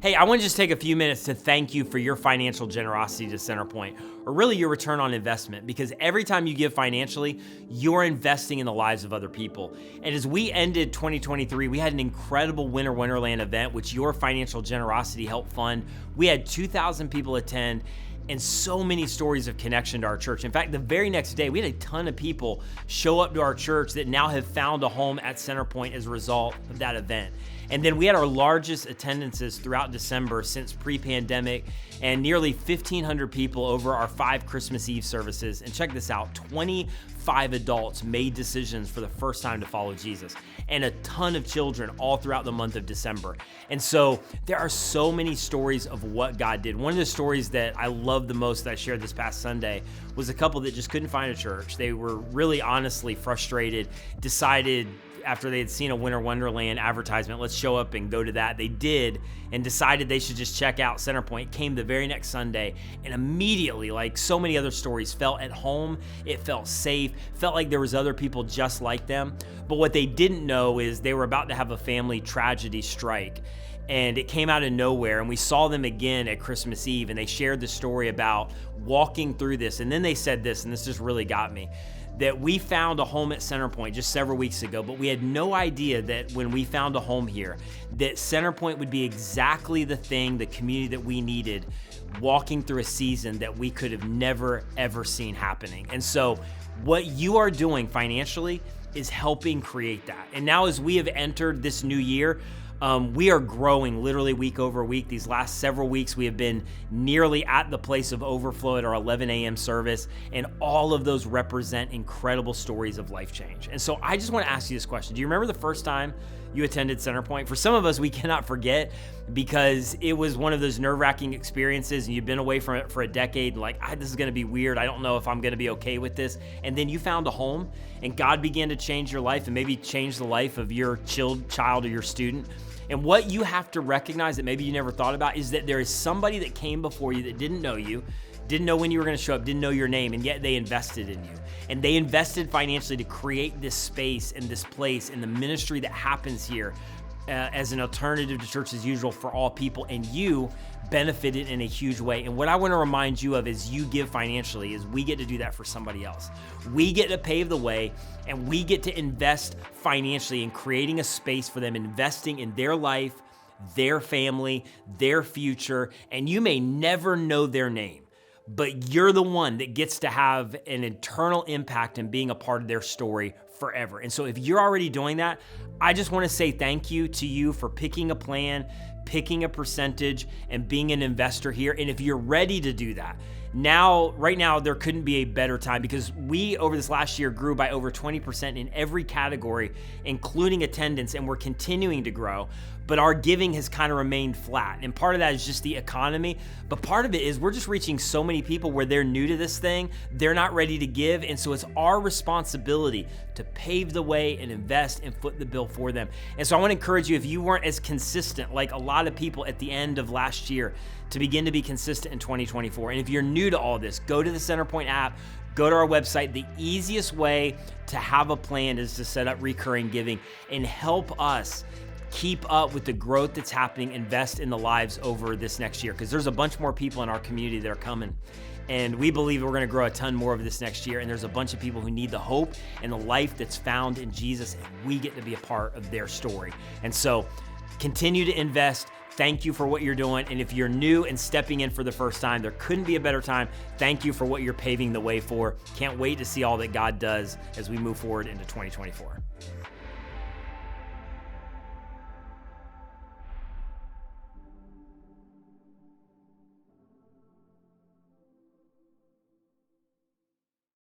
Hey, I want to just take a few minutes to thank you for your financial generosity to Centerpoint, or really your return on investment, because every time you give financially, you're investing in the lives of other people. And as we ended 2023, we had an incredible Winter Wonderland event, which your financial generosity helped fund. We had 2,000 people attend, and so many stories of connection to our church. In fact, the very next day, we had a ton of people show up to our church that now have found a home at Centerpoint as a result of that event. And then we had our largest attendances throughout December since pre-pandemic, and nearly 1,500 people over our 5 Christmas Eve services. And check this out, 25 adults made decisions for the first time to follow Jesus, and a ton of children all throughout the month of December. And so there are so many stories of what God did. One of the stories that I love the most that I shared this past Sunday was a couple that just couldn't find a church. They were really honestly frustrated, decided after they had seen a Winter Wonderland advertisement, let's show up and go to that. They did, and decided they should just check out Centerpoint. Came the very next Sunday, and immediately, like so many other stories, felt at home. It felt safe, felt like there was other people just like them. But what they didn't know is they were about to have a family tragedy strike, and it came out of nowhere. And we saw them again at Christmas Eve, and they shared the story about walking through this. And then they said this, and this just really got me, that we found a home at Centerpoint just several weeks ago, but we had no idea that when we found a home here, that Centerpoint would be exactly the thing, the community that we needed, walking through a season that we could have never, ever seen happening. And so what you are doing financially is helping create that. And now as we have entered this new year, we are growing literally week over week. These last several weeks, we have been nearly at the place of overflow at our 11 a.m. service, and all of those represent incredible stories of life change. And so I just want to ask you this question. Do you remember the first time you attended Centerpoint? For some of us, we cannot forget, because it was one of those nerve-wracking experiences, and you've been away from it for a decade, and like, this is going to be weird. I don't know if I'm going to be okay with this. And then you found a home, and God began to change your life, and maybe change the life of your child or your student. And what you have to recognize that maybe you never thought about is that there is somebody that came before you that didn't know you, didn't know when you were going to show up, didn't know your name, and yet they invested in you. And they invested financially to create this space and this place and the ministry that happens here as an alternative to church as usual for all people, and you benefited in a huge way. And what I want to remind you of is you give financially, is we get to do that for somebody else. We get to pave the way, and we get to invest financially in creating a space for them, investing in their life, their family, their future. And you may never know their name, but you're the one that gets to have an eternal impact in being a part of their story forever. And so if you're already doing that, I just want to say thank you to you for picking a plan, picking a percentage, and being an investor here. And if you're ready to do that, right now, there couldn't be a better time, because we, over this last year, grew by over 20% in every category, including attendance, and we're continuing to grow. But our giving has kind of remained flat. And part of that is just the economy. But part of it is we're just reaching so many people where they're new to this thing, they're not ready to give. And so it's our responsibility to pave the way and invest and foot the bill for them. And so I want to encourage you, if you weren't as consistent like a lot of people at the end of last year, to begin to be consistent in 2024. And if you're new to all this, go to the Centerpoint app, go to our website. The easiest way to have a plan is to set up recurring giving and help us keep up with the growth that's happening, invest in the lives over this next year, because there's a bunch more people in our community that are coming. And we believe we're going to grow a ton more of this next year. And there's a bunch of people who need the hope and the life that's found in Jesus, and we get to be a part of their story. And so continue to invest. Thank you for what you're doing. And if you're new and stepping in for the first time, there couldn't be a better time. Thank you for what you're paving the way for. Can't wait to see all that God does as we move forward into 2024.